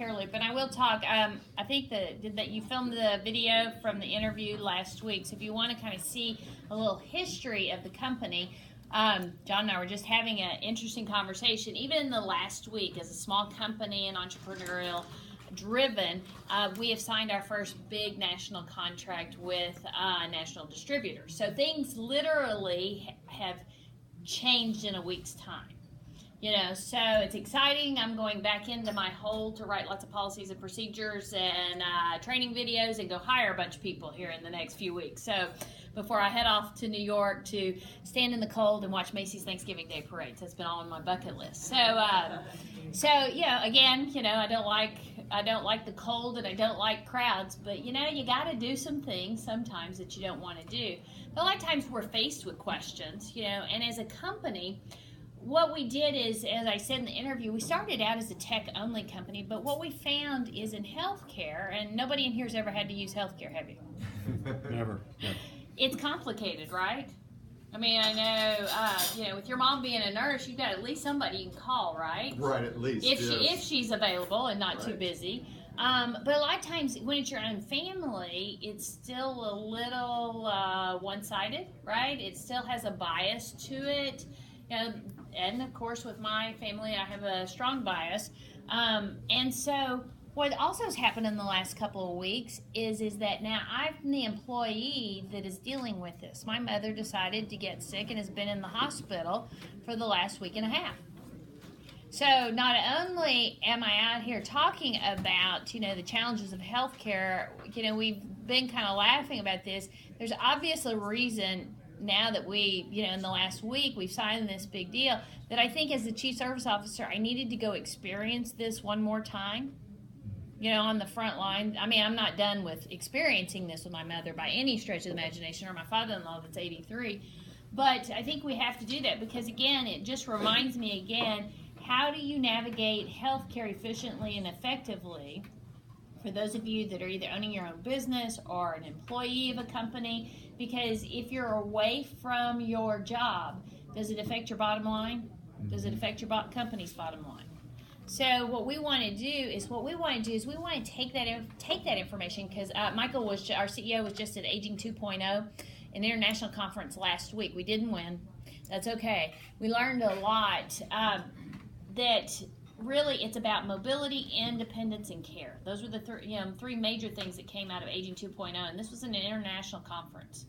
Cariloop, and I will talk. I think that you filmed the video from the interview last week, so if you want to kind of see a little history of the company, John and I were just having an interesting conversation. Even in the last week, as a small company and entrepreneurial driven, we have signed our first big national contract with a national distributor. So things literally have changed in a week's time. So it's exciting. I'm going back into my hole to write lots of policies and procedures and training videos and go hire a bunch of people here in the next few weeks. So before I head off to New York to stand in the cold and watch Macy's Thanksgiving Day parades, that's been on my bucket list. So again, I don't like the cold and I don't like crowds, but you got to do some things sometimes that you don't want to do. But a lot of times we're faced with questions, and as a company, what we did is, as I said in the interview, we started out as a tech-only company, but what we found is in healthcare, and nobody in here has ever had to use healthcare, have you? Never. Yeah. It's complicated, right? I mean, I know, with your mom being a nurse, you've got at least somebody you can call, right? Right, at least. If she's available and not too busy. But a lot of times when it's your own family, it's still a little one-sided, right? It still has a bias to it. And of course with my family I have a strong bias, and so what also has happened in the last couple of weeks is that now I'm the employee that is dealing with this. My mother decided to get sick and has been in the hospital for the last week and a half. So not only am I out here talking about the challenges of healthcare, we've been kind of laughing about this. There's obviously a reason now that we, in the last week, we've signed this big deal, that I think as the Chief Service Officer, I needed to go experience this one more time, on the front line. I mean, I'm not done with experiencing this with my mother by any stretch of the imagination, or my father-in-law that's 83. But I think we have to do that because, again, it just reminds me again, how do you navigate healthcare efficiently and effectively? For those of you that are either owning your own business or an employee of a company, because if you're away from your job, does it affect your bottom line? Does it affect your company's bottom line? So what we want to do is we want to take that information, because Michael our CEO was just at Aging 2.0, an international conference last week. We didn't win. That's okay. We learned a lot that really it's about mobility, independence, and care. Those were the three major things that came out of Aging 2.0, and this was an international conference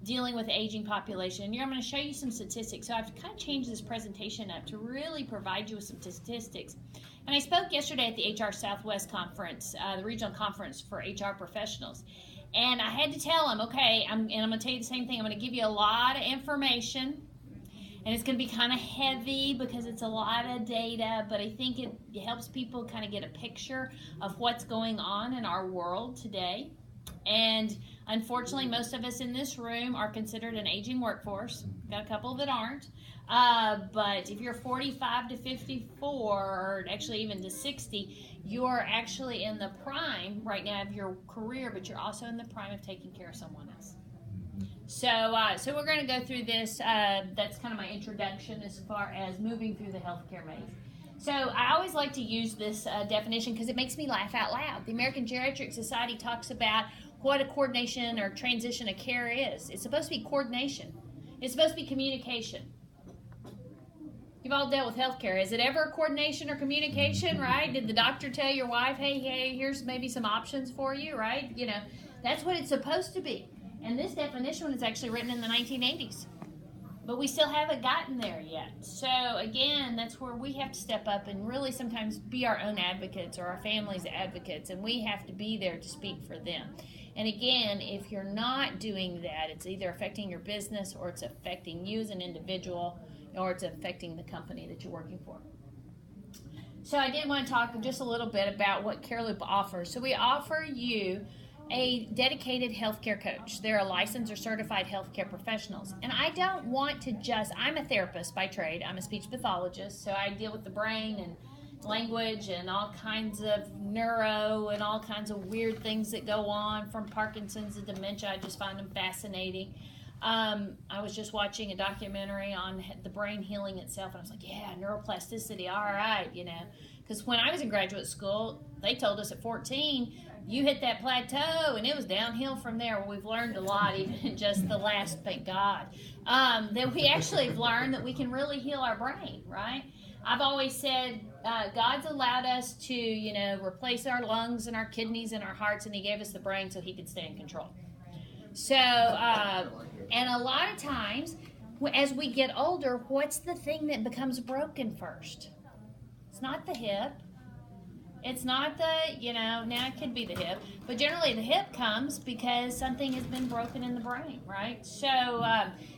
dealing with aging population. And I'm going to show you some statistics. So I've kind of changed this presentation up to really provide you with some statistics. And I spoke yesterday at the HR Southwest conference, the regional conference for HR professionals. And I had to tell them, okay, I'm going to tell you the same thing. I'm going to give you a lot of information. And it's going to be kind of heavy because it's a lot of data, but I think it helps people kind of get a picture of what's going on in our world today. And unfortunately, most of us in this room are considered an aging workforce. Got a couple that aren't. But if you're 45 to 54, or actually even to 60, you're actually in the prime right now of your career, but you're also in the prime of taking care of someone else. So we're going to go through this. That's kind of my introduction as far as moving through the healthcare maze. So I always like to use this definition because it makes me laugh out loud. The American Geriatric Society talks about what a coordination or transition of care is. It's supposed to be coordination. It's supposed to be communication. You've all dealt with healthcare. Is it ever coordination or communication, right? Did the doctor tell your wife, hey, here's maybe some options for you, right? That's what it's supposed to be. And this definition was actually written in the 1980s. But we still haven't gotten there yet. So again, that's where we have to step up and really sometimes be our own advocates or our family's advocates, and we have to be there to speak for them. And again, if you're not doing that, it's either affecting your business or it's affecting you as an individual or it's affecting the company that you're working for. So I did want to talk just a little bit about what Cariloop offers. So we offer you a dedicated healthcare coach. They're a licensed or certified healthcare professionals. And I don't want to I'm a therapist by trade. I'm a speech pathologist, so I deal with the brain and language and all kinds of neuro and all kinds of weird things that go on, from Parkinson's to dementia. I just find them fascinating. I was just watching a documentary on the brain healing itself, and I was like, yeah, neuroplasticity, all right, Because when I was in graduate school, they told us at 14, you hit that plateau, and it was downhill from there. Well, we've learned a lot, even in just the last, thank God, that we actually have learned that we can really heal our brain, right? I've always said God's allowed us to, replace our lungs and our kidneys and our hearts, and He gave us the brain so He could stay in control. So, and a lot of times, as we get older, what's the thing that becomes broken first? It's not the hip. It's not the, now it could be the hip, but generally the hip comes because something has been broken in the brain, right? So,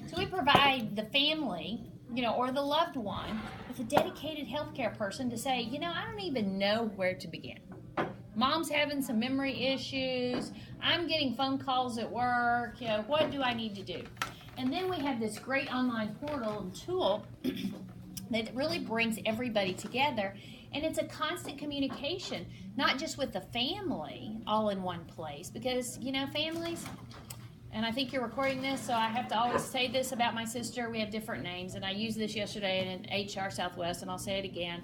so we provide the family, or the loved one with a dedicated healthcare person to say, I don't even know where to begin. Mom's having some memory issues. I'm getting phone calls at work. What do I need to do? And then we have this great online portal and tool that really brings everybody together. And it's a constant communication, not just with the family all in one place, because, families, and I think you're recording this, so I have to always say this about my sister. We have different names, and I used this yesterday in HR Southwest, and I'll say it again,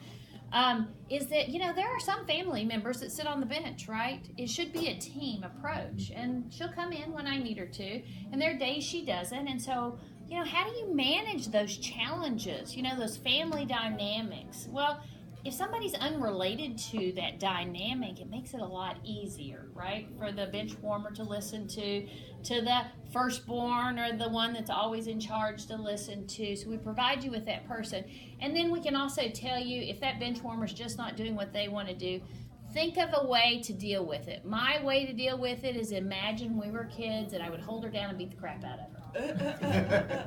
is that, there are some family members that sit on the bench, right? It should be a team approach, and she'll come in when I need her to, and there are days she doesn't, and so, how do you manage those challenges, those family dynamics? Well, if somebody's unrelated to that dynamic, it makes it a lot easier, right? For the bench warmer to listen to the firstborn or the one that's always in charge to listen to. So we provide you with that person. And then we can also tell you if that bench warmer's just not doing what they want to do, think of a way to deal with it. My way to deal with it is imagine we were kids and I would hold her down and beat the crap out of her.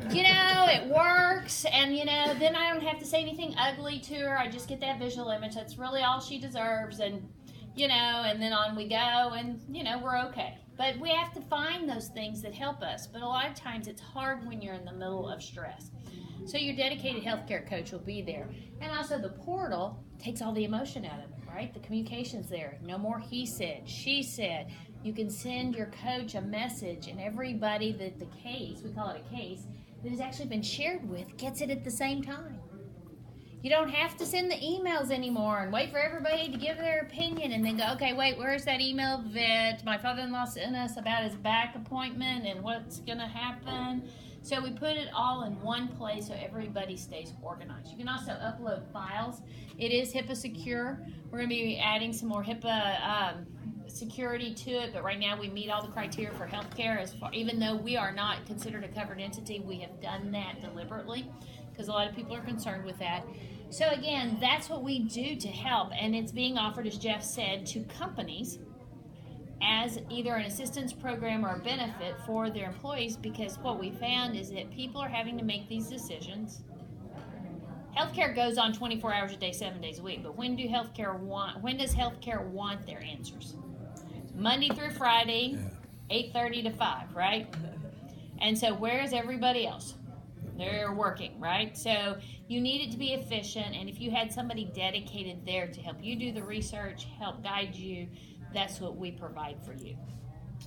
It works, and then I don't have to say anything ugly to her. I just get that visual image. That's really all she deserves, and and then on we go, and we're okay. But we have to find those things that help us. But a lot of times it's hard when you're in the middle of stress. So your dedicated healthcare coach will be there, and also the portal takes all the emotion out of it, right? The communication's there. No more he said, she said. You can send your coach a message, and everybody that the case, we call it a case, that has actually been shared with gets it at the same time. You don't have to send the emails anymore and wait for everybody to give their opinion and then go, okay, wait, where's that email that my father-in-law sent us about his back appointment and what's going to happen? So we put it all in one place so everybody stays organized. You can also upload files. It is HIPAA secure. We're going to be adding some more HIPAA security to it, but right now we meet all the criteria for healthcare. Even though we are not considered a covered entity, we have done that deliberately because a lot of people are concerned with that. So again, that's what we do to help, and it's being offered, as Jeff said, to companies as either an assistance program or a benefit for their employees, because what we found is that people are having to make these decisions. Healthcare goes on 24 hours a day, 7 days a week, but when does healthcare want their answers? Monday through Friday, 8:30 to 5, right? And so where is everybody else? They're working, right? So you need it to be efficient, and if you had somebody dedicated there to help you do the research, help guide you, that's what we provide for you.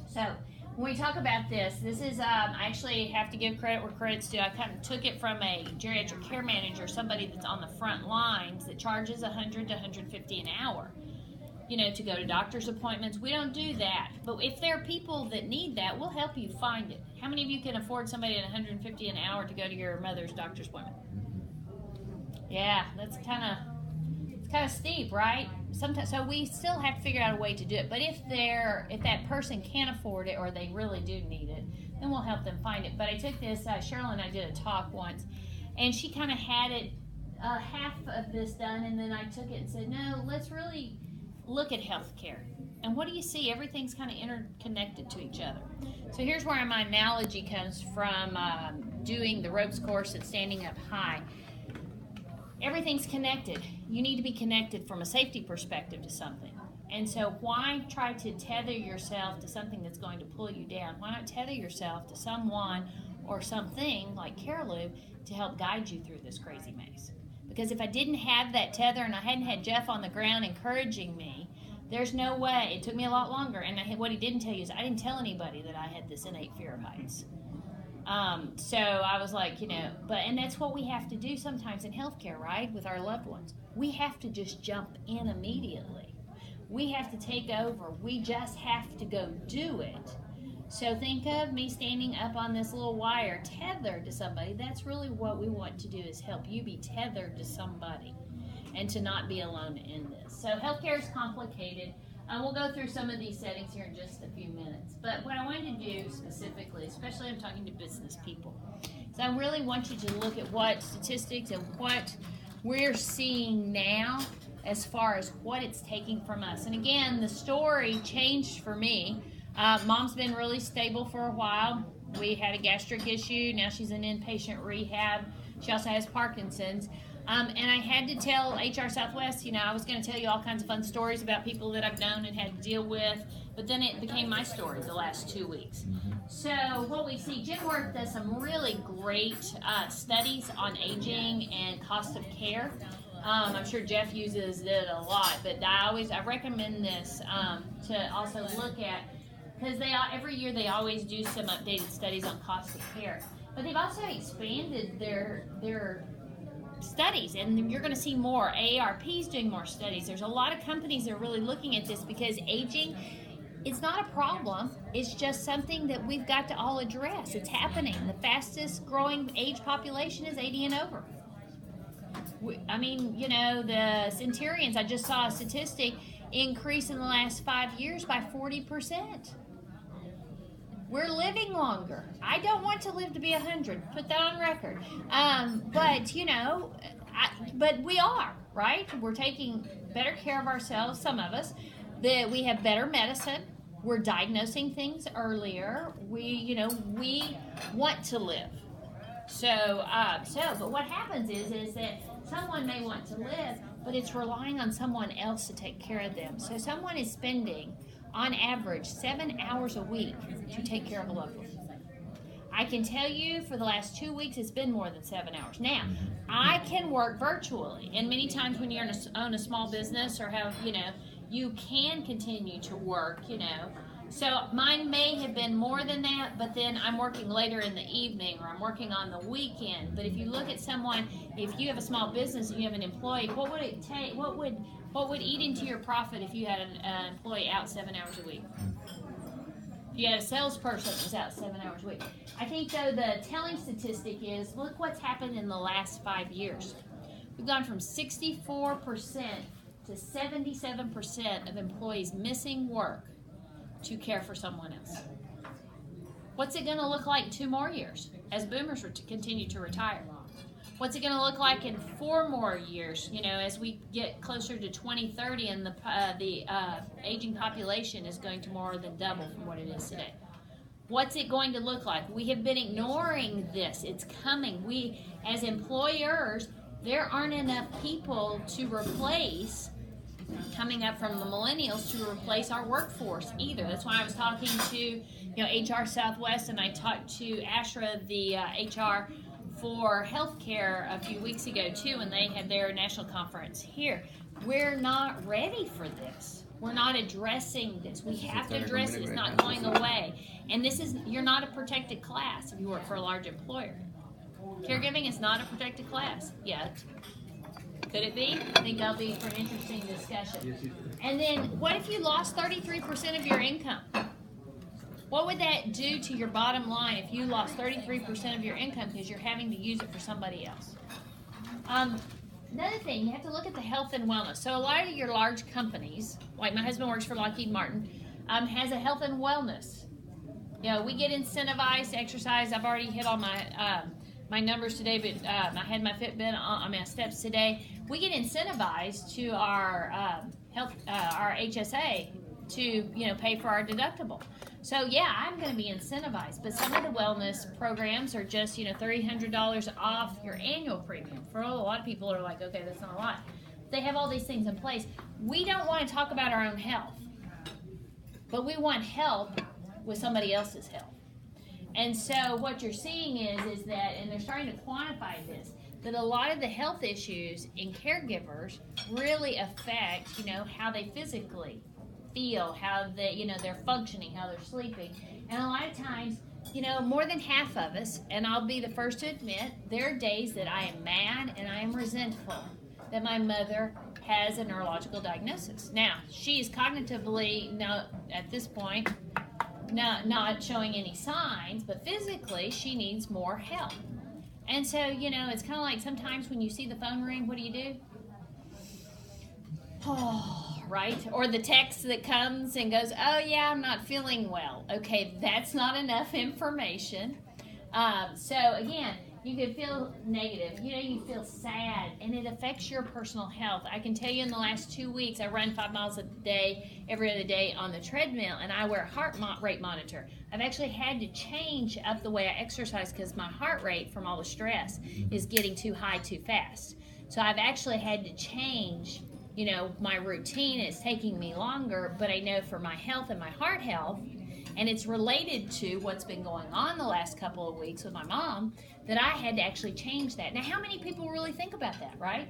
So when we talk about this is, I actually have to give credit where credit's due. I kind of took it from a geriatric care manager, somebody that's on the front lines that charges $100 to $150 an hour. To go to doctor's appointments. We don't do that. But if there are people that need that, we'll help you find it. How many of you can afford somebody at $150 an hour to go to your mother's doctor's appointment? Yeah, that's kind of steep, right? Sometimes, so we still have to figure out a way to do it. But if that person can't afford it or they really do need it, then we'll help them find it. But I took this, Cheryl and I did a talk once, and she kind of had it half of this done, and then I took it and said, no, let's really look at healthcare. And what do you see? Everything's kind of interconnected to each other. So here's where my analogy comes from doing the ropes course and standing up high. Everything's connected. You need to be connected from a safety perspective to something. And so why try to tether yourself to something that's going to pull you down? Why not tether yourself to someone or something like Cariloop to help guide you through this crazy maze? Because if I didn't have that tether and I hadn't had Jeff on the ground encouraging me, there's no way. It took me a lot longer. And what he didn't tell you is I didn't tell anybody that I had this innate fear of heights. So I was like, and that's what we have to do sometimes in healthcare, right? With our loved ones. We have to just jump in immediately. We have to take over. We just have to go do it. So think of me standing up on this little wire tethered to somebody. That's really what we want to do, is help you be tethered to somebody and to not be alone in this. So healthcare is complicated. We'll go through some of these settings here in just a few minutes. But what I wanted to do specifically, especially I'm talking to business people, is I really want you to look at what statistics and what we're seeing now as far as what it's taking from us. And again, the story changed for me. Mom's been really stable for a while. We had a gastric issue. Now she's in inpatient rehab. She also has Parkinson's. And I had to tell HR Southwest, I was going to tell you all kinds of fun stories about people that I've known and had to deal with, but then it became my story the last 2 weeks. So what we see, Jim Worth does some really great studies on aging and cost of care. I'm sure Jeff uses it a lot, but I recommend this to also look at, because every year they always do some updated studies on cost of care. But they've also expanded their studies, and you're going to see more. AARP's doing more studies. There's a lot of companies that are really looking at this, because aging, it's not a problem. It's just something that we've got to all address. It's happening. The fastest growing age population is 80 and over. The Centurions, I just saw a statistic, increase in the last 5 years by 40%. We're living longer. I don't want to live to be 100. Put that on record. But we are, right? We're taking better care of ourselves, some of us. We have better medicine. We're diagnosing things earlier. We want to live. But what happens is that someone may want to live, but it's relying on someone else to take care of them. So someone is spending, on average, 7 hours a week to take care of a loved one. I can tell you for the last 2 weeks it's been more than 7 hours. Now, I can work virtually, and many times when you own a small business or have, you can continue to work, So mine may have been more than that, but then I'm working later in the evening or I'm working on the weekend. But if you look at someone, if you have a small business and you have an employee, what would it take? What would eat into your profit if you had an employee out 7 hours a week? If you had a salesperson that was out 7 hours a week. I think, though, the telling statistic is, look what's happened in the last 5 years. We've gone from 64% to 77% of employees missing work to care for someone else. What's it going to look like in 2 more years as boomers continue to retire? What's it going to look like in 4 more years, as we get closer to 2030 and the aging population is going to more than double from what it is today? What's it going to look like? We have been ignoring this. It's coming. We, as employers, there aren't enough people to replace, coming up from the Millennials, to replace our workforce either. That's why I was talking to HR Southwest, and I talked to Ashra, the HR for healthcare, a few weeks ago too, and they had their national conference here. We're not ready for this. We're not addressing this. We have to address it. It's not going away. And you're not a protected class if you work for a large employer. Caregiving is not a protected class yet. Could it be? I think that'll be for an interesting discussion. And then, what if you lost 33% of your income? What would that do to your bottom line if you lost 33% of your income because you're having to use it for somebody else? Another thing, you have to look at the health and wellness. So a lot of your large companies, like my husband works for Lockheed Martin, has a health and wellness. We get incentivized to exercise. I've already hit all my numbers today, but I had my Fitbit on my steps today. We get incentivized to our our HSA to pay for our deductible. So yeah, I'm going to be incentivized, but some of the wellness programs are just $300 off your annual premium. For a lot of people are like, okay, that's not a lot. They have all these things in place. We don't want to talk about our own health, but we want help with somebody else's health. And so what you're seeing is that, and they're starting to quantify this, that a lot of the health issues in caregivers really affect, how they physically feel, how they, they're functioning, how they're sleeping. And a lot of times more than half of us, and I'll be the first to admit, there are days that I am mad and I am resentful that my mother has a neurological diagnosis. Now, she is cognitively, at this point, not showing any signs, but physically she needs more help. And so, it's kind of like sometimes when you see the phone ring, what do? Oh, right? Or the text that comes and goes, oh yeah, I'm not feeling well. Okay, that's not enough information. So again, you can feel negative, you feel sad, and it affects your personal health. I can tell you in the last 2 weeks, I run 5 miles a day, every other day on the treadmill, and I wear a heart rate monitor. I've actually had to change up the way I exercise because my heart rate from all the stress is getting too high too fast. So I've actually had to change, my routine. It's taking me longer, but I know for my health and my heart health, and it's related to what's been going on the last couple of weeks with my mom, that I had to actually change that. Now, how many people really think about that, right?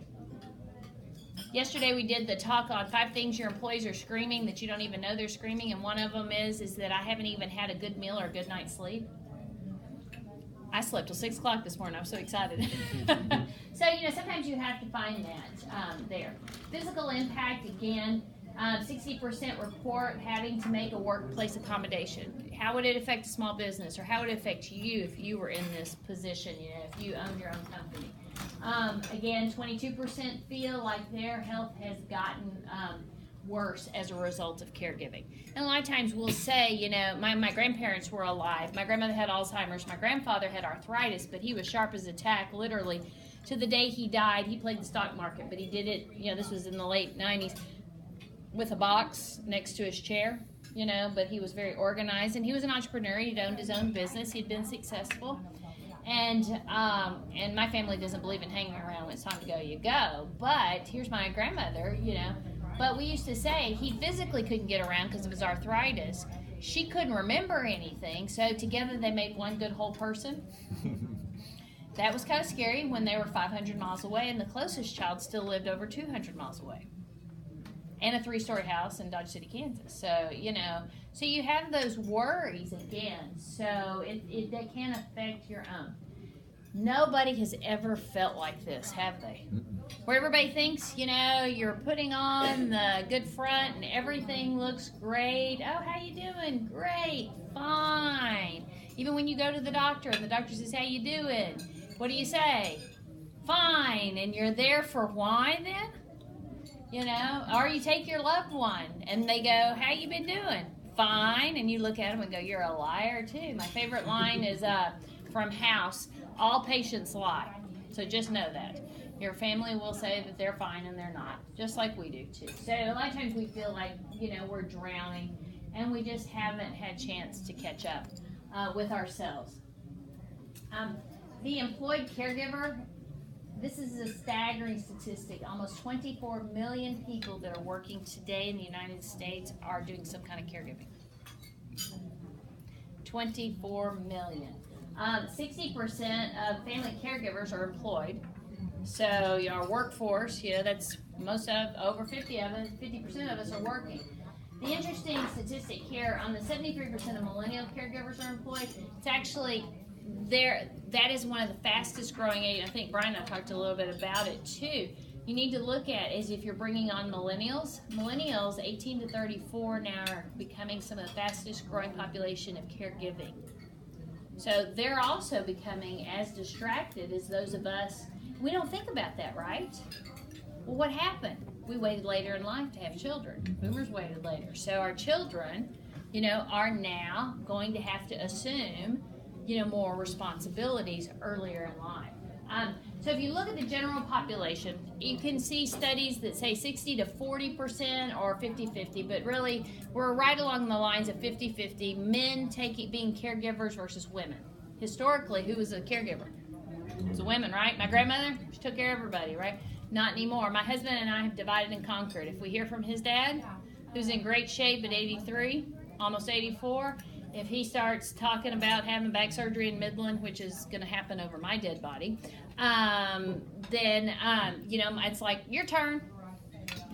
Yesterday we did the talk on 5 things your employees are screaming that you don't even know they're screaming, and one of them is that I haven't even had a good meal or a good night's sleep. I slept till 6 o'clock this morning. I'm so excited. So, sometimes you have to find that there. Physical impact, again, 60% report having to make a workplace accommodation. How would it affect a small business, or how would it affect you if you were in this position, if you own your own company? Again, 22% feel like their health has gotten worse as a result of caregiving. And a lot of times we'll say, my grandparents were alive. My grandmother had Alzheimer's. My grandfather had arthritis, but he was sharp as a tack, literally. To the day he died, he played the stock market, but he did it, this was in the late 90s, with a box next to his chair, but he was very organized, and he was an entrepreneur. He'd owned his own business. He'd been successful. And my family doesn't believe in hanging around. When it's time to go, you go. But here's my grandmother, But we used to say he physically couldn't get around because of his arthritis. She couldn't remember anything, so together they made one good whole person. That was kind of scary when they were 500 miles away, and the closest child still lived over 200 miles away. And a 3-story house in Dodge City, Kansas. So, so you have those worries again. So they can affect your own. Nobody has ever felt like this, have they? Where everybody thinks, you're putting on the good front and everything looks great. Oh, how you doing? Great. Fine. Even when you go to the doctor and the doctor says, how you doing? What do you say? Fine. And you're there for why then? Or you take your loved one and they go, how you been doing? Fine. And you look at them and go, you're a liar too. My favorite line is from House, all patients lie. So just know that. Your family will say that they're fine and they're not, just like we do too. So a lot of times we feel like, we're drowning and we just haven't had a chance to catch up with ourselves. The employed caregiver, this is a staggering statistic. Almost 24 million people that are working today in the United States are doing some kind of caregiving. 24 million. 60% of family caregivers are employed. So our workforce, that's most of, over 50% of us are working. The interesting statistic here, on the 73% of millennial caregivers are employed, it's actually that is one of the fastest growing age. I think Brian and I talked a little bit about it too. You need to look at is if you're bringing on millennials. Millennials, 18 to 34 now, are becoming some of the fastest growing population of caregiving. So they're also becoming as distracted as those of us. We don't think about that, right? Well, what happened? We waited later in life to have children. Boomers waited later. So our children, are now going to have to assume, more responsibilities earlier in life. So if you look at the general population, you can see studies that say 60 to 40% or 50-50, but really we're right along the lines of 50-50, men being caregivers versus women. Historically, who was a caregiver? It was the women, right? My grandmother, she took care of everybody, right? Not anymore. My husband and I have divided and conquered. If we hear from his dad, who's in great shape at 83, almost 84, if he starts talking about having back surgery in Midland, which is going to happen over my dead body, then, it's like, your turn,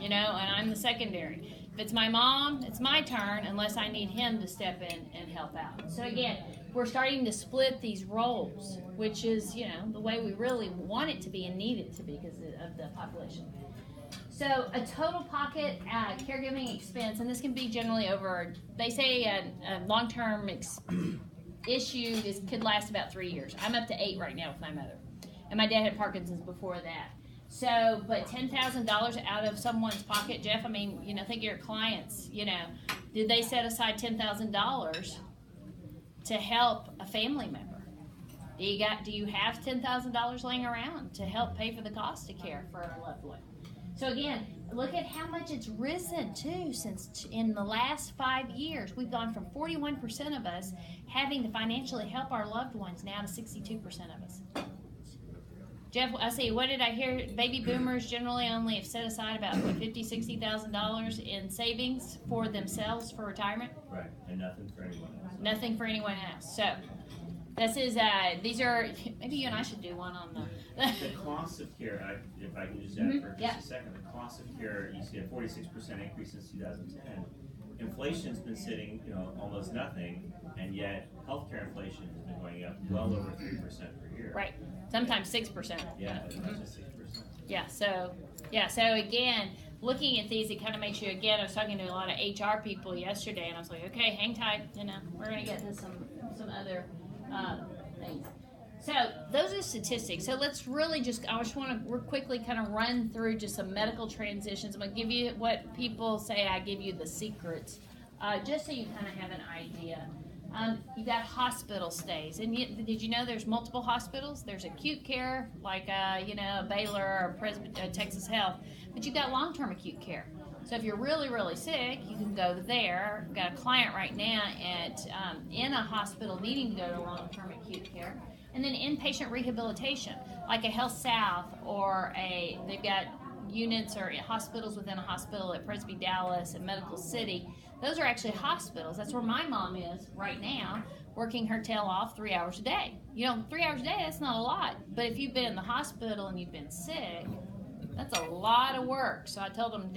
and I'm the secondary. If it's my mom, it's my turn unless I need him to step in and help out. So again, we're starting to split these roles, which is, the way we really want it to be and need it to be because of the population. So a total pocket caregiving expense, and this can be generally over, they say a long-term issue could last about 3 years. I'm up to 8 right now with my mother. And my dad had Parkinson's before that. So, but $10,000 out of someone's pocket, Jeff, I mean, think of your clients, did they set aside $10,000 to help a family member? Do you have $10,000 laying around to help pay for the cost of care for a loved one? So again, look at how much it's risen too since in the last 5 years. We've gone from 41% of us having to financially help our loved ones now to 62% of us. Jeff, I see, what did I hear? Baby boomers generally only have set aside about $50,000-$60,000 in savings for themselves for retirement. Right, and nothing for anyone else. Nothing for anyone else. So, this is these are, maybe you and I should do one on the cost of care. If I can just add for just a second, the cost of care, you see a 46% increase since 2010. Inflation's been sitting, almost nothing, and yet healthcare inflation has been going up well over 3% per year. Right. Sometimes 6%. Yeah, as much as 6%. Yeah. So again, looking at these, it kind of makes you, again, I was talking to a lot of HR people yesterday, and I was like, okay, hang tight. We're going to get to some other things. So those are statistics. So let's really I just want to quickly kind of run through just some medical transitions. I'm going to give you what people say. I give you the secrets, just so you kind of have an idea. You got hospital stays, and did you know there's multiple hospitals? There's acute care, like Baylor or Texas Health, but you got long-term acute care. So if you're really, really sick, you can go there. I've got a client right now in a hospital needing to go to long-term acute care, and then inpatient rehabilitation, like a Health South or they've got units or hospitals within a hospital at Presby Dallas and Medical City. Those are actually hospitals. That's where my mom is right now, working her tail off 3 hours a day. 3 hours a day, that's not a lot. But if you've been in the hospital and you've been sick, that's a lot of work. So I told them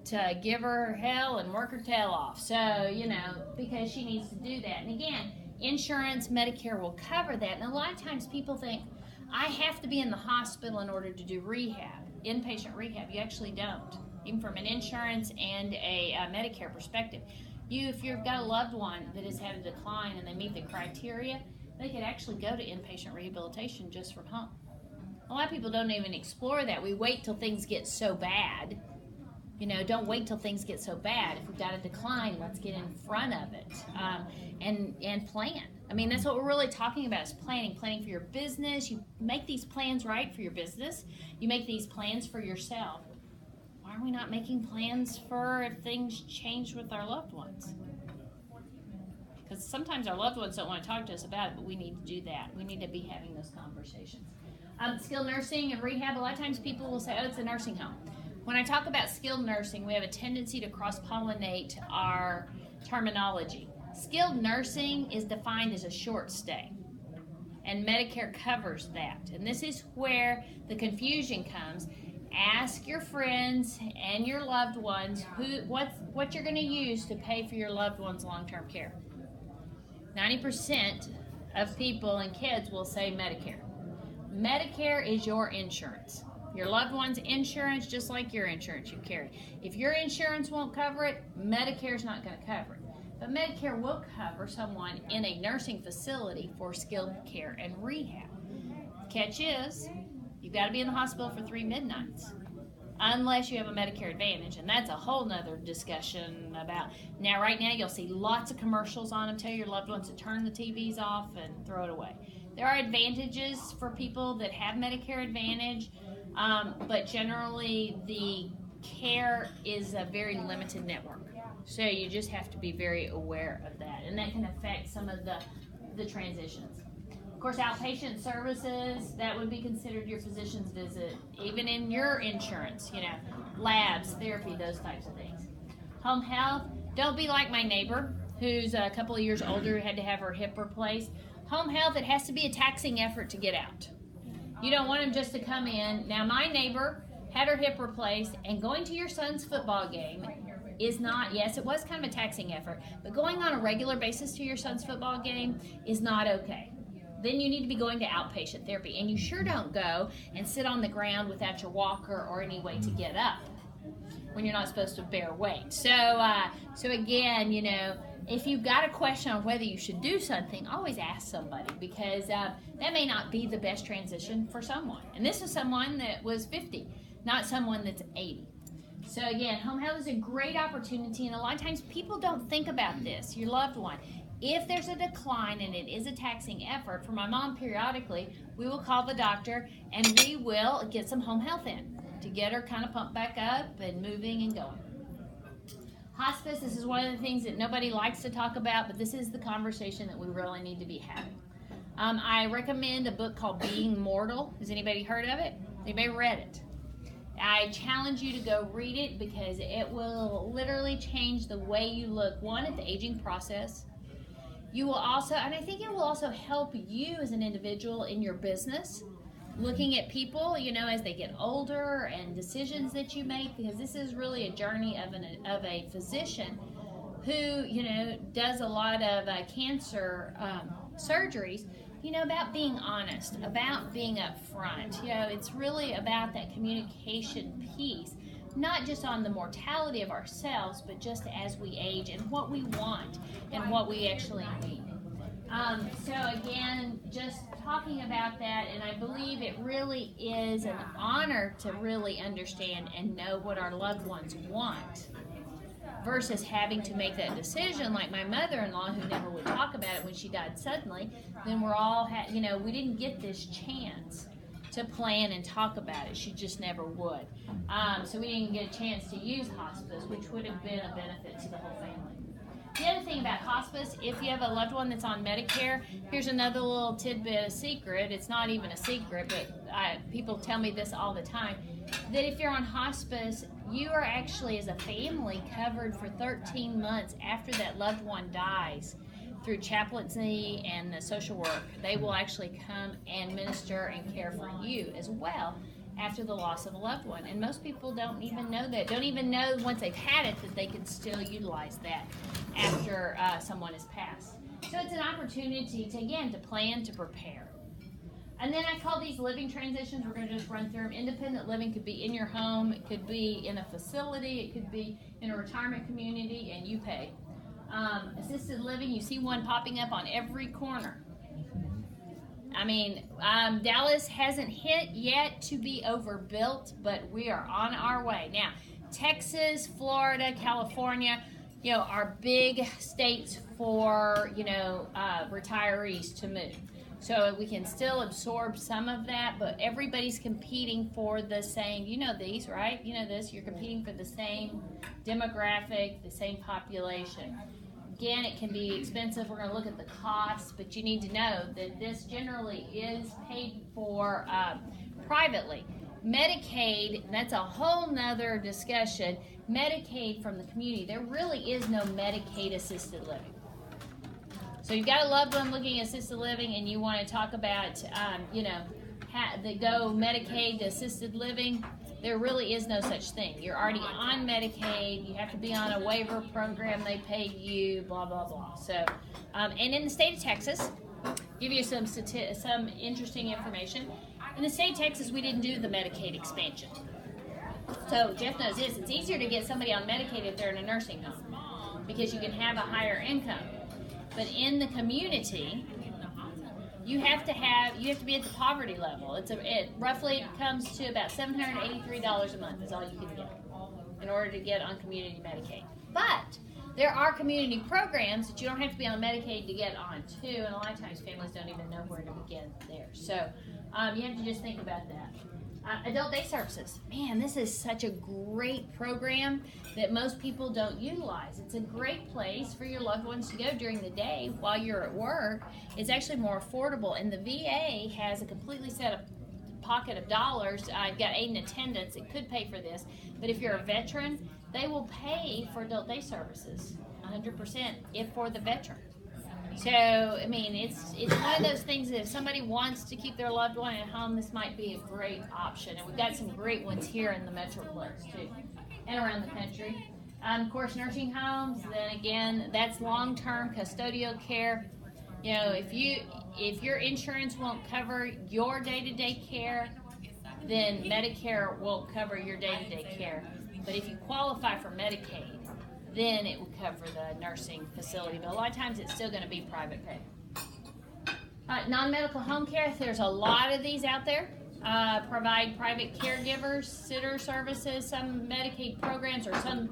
to give her hell and work her tail off. So, because she needs to do that. And again, insurance, Medicare will cover that. And a lot of times people think, I have to be in the hospital in order to do rehab, inpatient rehab. You actually don't. Even from an insurance and a Medicare perspective. If you've got a loved one that has had a decline and they meet the criteria, they could actually go to inpatient rehabilitation just from home. A lot of people don't even explore that. We wait till things get so bad. Don't wait till things get so bad. If we've got a decline, let's get in front of it and plan. I mean, that's what we're really talking about is planning for your business. You make these plans right for your business. You make these plans for yourself. Why are we not making plans for if things change with our loved ones? Because sometimes our loved ones don't want to talk to us about it, but we need to do that. We need to be having those conversations. Skilled nursing and rehab, a lot of times people will say, oh, it's a nursing home. When I talk about skilled nursing, we have a tendency to cross-pollinate our terminology. Skilled nursing is defined as a short stay, and Medicare covers that. And this is where the confusion comes. Ask your friends and your loved ones what you're going to use to pay for your loved one's long-term care. 90% of people and kids will say Medicare. Medicare is your insurance. Your loved one's insurance, just like your insurance you carry. If your insurance won't cover it, Medicare's not going to cover it. But Medicare will cover someone in a nursing facility for skilled care and rehab. Catch is, you've got to be in the hospital for 3 midnights, unless you have a Medicare Advantage, and that's a whole nother discussion about. Now, right now, you'll see lots of commercials on them. Tell your loved ones to turn the TVs off and throw it away. There are advantages for people that have Medicare Advantage, but generally, the care is a very limited network. So you just have to be very aware of that, and that can affect some of the transitions. Of course, outpatient services, that would be considered your physician's visit, even in your insurance, labs, therapy, those types of things. Home health, don't be like my neighbor who's a couple of years older who had to have her hip replaced. Home health, it has to be a taxing effort to get out. You don't want them just to come in. Now, my neighbor had her hip replaced, and going to your son's football game is not, yes, it was kind of a taxing effort, but going on a regular basis to your son's football game is not okay. Then you need to be going to outpatient therapy, and you sure don't go and sit on the ground without your walker or any way to get up when you're not supposed to bear weight. So again, you know, if you've got a question on whether you should do something, always ask somebody, because that may not be the best transition for someone. And this is someone that was 50, not someone that's 80. So again, home health is a great opportunity, and a lot of times people don't think about this, your loved one. If there's a decline and it is a taxing effort, for my mom periodically, we will call the doctor and we will get some home health in to get her kind of pumped back up and moving and going. Hospice, this is one of the things that nobody likes to talk about, but this is the conversation that we really need to be having. I recommend a book called Being Mortal. Has anybody heard of it? Anybody read it? I challenge you to go read it, because it will literally change the way you look, one, at the aging process. You will also, and I think it will also help you as an individual in your business, looking at people, you know, as they get older and decisions that you make, because this is really a journey of a physician who, you know, does a lot of cancer surgeries, you know, about being honest, about being upfront. You know, it's really about that communication piece, not just on the mortality of ourselves, but just as we age and what we want and what we actually need. So again, just talking about that, and I believe it really is an honor to really understand and know what our loved ones want, versus having to make that decision like my mother-in-law, who never would talk about it when she died suddenly. Then we're all, you know, we didn't get this chance to plan and talk about it. She just never would. So we didn't get a chance to use hospice, which would have been a benefit to the whole family. The other thing about hospice, if you have a loved one that's on Medicare, here's another little tidbit of secret. It's not even a secret, but people tell me this all the time, that if you're on hospice, you are actually, as a family, covered for 13 months after that loved one dies through chaplaincy and the social work. They will actually come and minister and care for you as well after the loss of a loved one. And most people don't even know that, don't even know once they've had it that they can still utilize that after someone has passed. So it's an opportunity to, again, to plan, to prepare. And then I call these living transitions. We're going to just run through them. Independent living could be in your home, it could be in a facility, it could be in a retirement community, and you pay. Assisted living, you see one popping up on every corner. I mean, Dallas hasn't hit yet to be overbuilt, but we are on our way. Now, Texas, Florida, California, you know, are big states for, you know, retirees to move. So we can still absorb some of that, but everybody's competing for the same, you know these, right? You know this, you're competing for the same demographic, the same population. Again, it can be expensive. We're going to look at the costs, but you need to know that this generally is paid for privately. Medicaid, that's a whole nother discussion. Medicaid from the community, there really is no Medicaid assisted living. So you've got a loved one looking at assisted living and you want to talk about, you know, they go Medicaid to assisted living. There really is no such thing. You're already on Medicaid. You have to be on a waiver program. They pay you, blah, blah, blah. So, and in the state of Texas, give you some interesting information. In the state of Texas, we didn't do the Medicaid expansion. So Jeff knows this. It's easier to get somebody on Medicaid if they're in a nursing home because you can have a higher income. But in the community, you have to be at the poverty level. It roughly comes to about $783 a month is all you can get in order to get on community Medicaid. But there are community programs that you don't have to be on Medicaid to get on too, and a lot of times families don't even know where to begin there. So you have to just think about that. Adult day services. Man, this is such a great program that most people don't utilize. It's a great place for your loved ones to go during the day while you're at work. It's actually more affordable, and the VA has a completely set up pocket of dollars. I've got aid and attendance. It could pay for this, but if you're a veteran, they will pay for adult day services 100% if for the veteran. So, I mean, it's one of those things that if somebody wants to keep their loved one at home, this might be a great option. And we've got some great ones here in the Metroplex, too, and around the country. Of course, nursing homes, then again, that's long-term custodial care. You know, if your insurance won't cover your day-to-day care, then Medicare won't cover your day-to-day care. But if you qualify for Medicaid, then it will cover the nursing facility. But a lot of times it's still going to be private pay. Non-medical home care, there's a lot of these out there. Provide private caregivers, sitter services, some Medicaid programs or some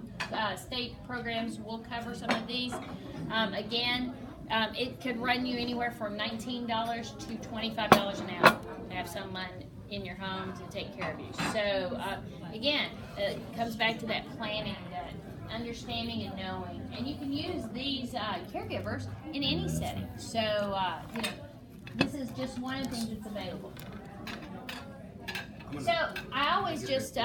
state programs will cover some of these. Again, it could run you anywhere from $19 to $25 an hour to have someone in your home to take care of you. So again, it comes back to that planning, that understanding and knowing. And you can use these caregivers in any setting. So you know, this is just one of the things that's available. So I always just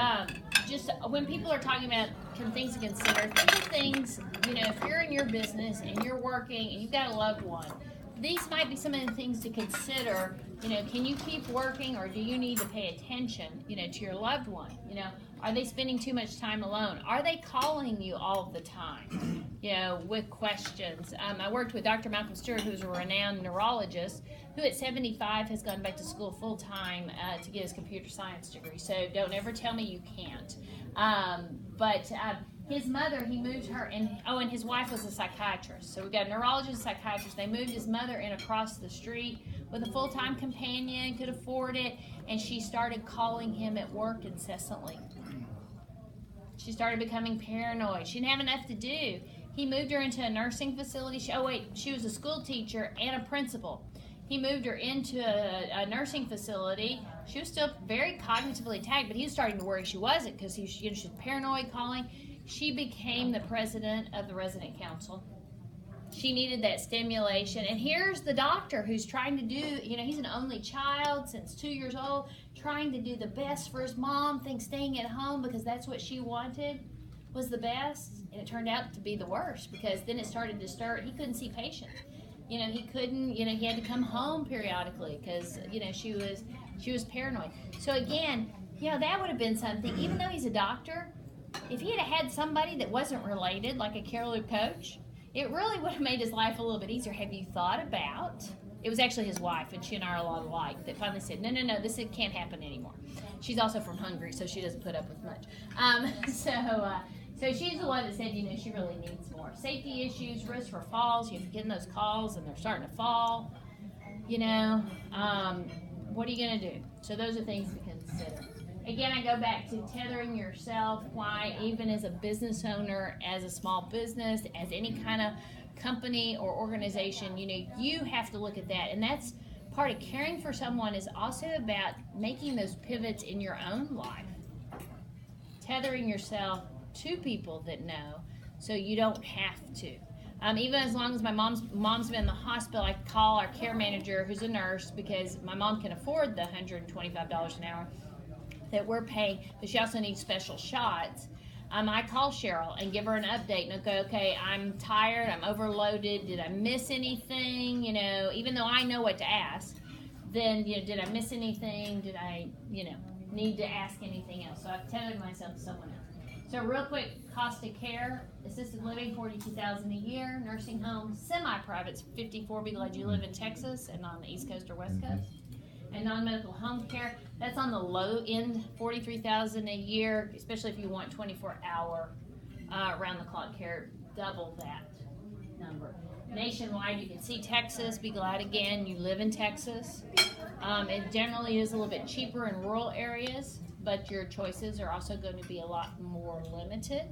when people are talking about things to consider, think of things, you know, if you're in your business and you're working and you've got a loved one, these might be some of the things to consider. You know, can you keep working, or do you need to pay attention, you know, to your loved one? You know, are they spending too much time alone? Are they calling you all the time, you know, with questions? I worked with Dr. Malcolm Stewart, who's a renowned neurologist, who at 75 has gone back to school full time to get his computer science degree. So don't ever tell me you can't. But his mother, he moved her, and his wife was a psychiatrist. So we got a neurologist and psychiatrist. They moved his mother in across the street with a full-time companion, could afford it, and she started calling him at work incessantly. She started becoming paranoid. She didn't have enough to do. He moved her into a nursing facility. She was a school teacher and a principal. He moved her into a nursing facility. She was still very cognitively tagged, but he was starting to worry she wasn't, because she was paranoid calling. She became the president of the resident council. She needed that stimulation. And here's the doctor who's trying to do, you know, he's an only child since 2 years old, trying to do the best for his mom, thinks staying at home because that's what she wanted was the best. And it turned out to be the worst, because then it started to stir. He couldn't see patients. You know, he couldn't, you know, he had to come home periodically because, you know, she was paranoid. So again, you know, that would have been something, even though he's a doctor, if he had somebody that wasn't related, like a Cariloop coach, it really would have made his life a little bit easier. Have you thought about, it was actually his wife, and she and I are a lot alike, that finally said, no, this can't happen anymore. She's also from Hungary, so she doesn't put up with much. So she's the one that said, you know, she really needs more. Safety issues, risk for falls. You're getting those calls and they're starting to fall. You know, what are you going to do? So those are things to consider. Again, I go back to tethering yourself. Why, even as a business owner, as a small business, as any kind of company or organization, you know, you have to look at that. And that's part of caring for someone, is also about making those pivots in your own life. Tethering yourself to people that know, so you don't have to. Even as long as my mom's been in the hospital, I call our care manager, who's a nurse, because my mom can afford the $125 an hour that we're paying, but she also needs special shots. I call Cheryl and give her an update and go, okay, I'm tired, I'm overloaded, did I miss anything? You know, even though I know what to ask, then, you know, did I miss anything? Did I, you know, need to ask anything else? So I've tethered myself to someone else. So real quick, cost of care: assisted living, $42,000 a year; nursing home, semi-private, $54,000. Be glad you live in Texas and on the East Coast or West Coast. And non-medical home care, that's on the low end, $43,000 a year, especially if you want 24-hour round-the-clock care, double that number. Nationwide, you can see Texas. Be glad again you live in Texas. It generally is a little bit cheaper in rural areas, but your choices are also going to be a lot more limited.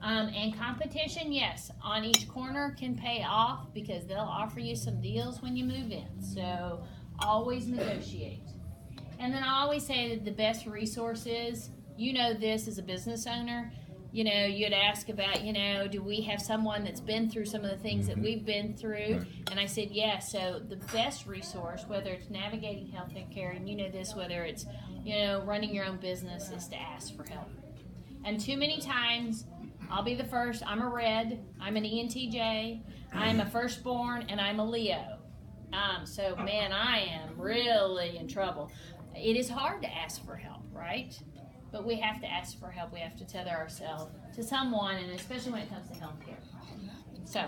And competition, yes, on each corner can pay off, because they'll offer you some deals when you move in. So always negotiate. And then I always say that the best resources, you know this as a business owner, you know, you'd ask about, you know, do we have someone that's been through some of the things that we've been through? And I said, yes. So the best resource, whether it's navigating healthcare, and you know this, whether it's, you know, running your own business, is to ask for help. And too many times, I'll be the first, I'm a red, I'm an ENTJ, I'm a firstborn, and I'm a Leo. So, man, I am really in trouble. It is hard to ask for help, right? but we have to ask for help. We have to tether ourselves to someone, and especially when it comes to healthcare. So,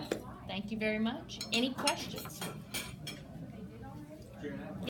thank you very much. Any questions?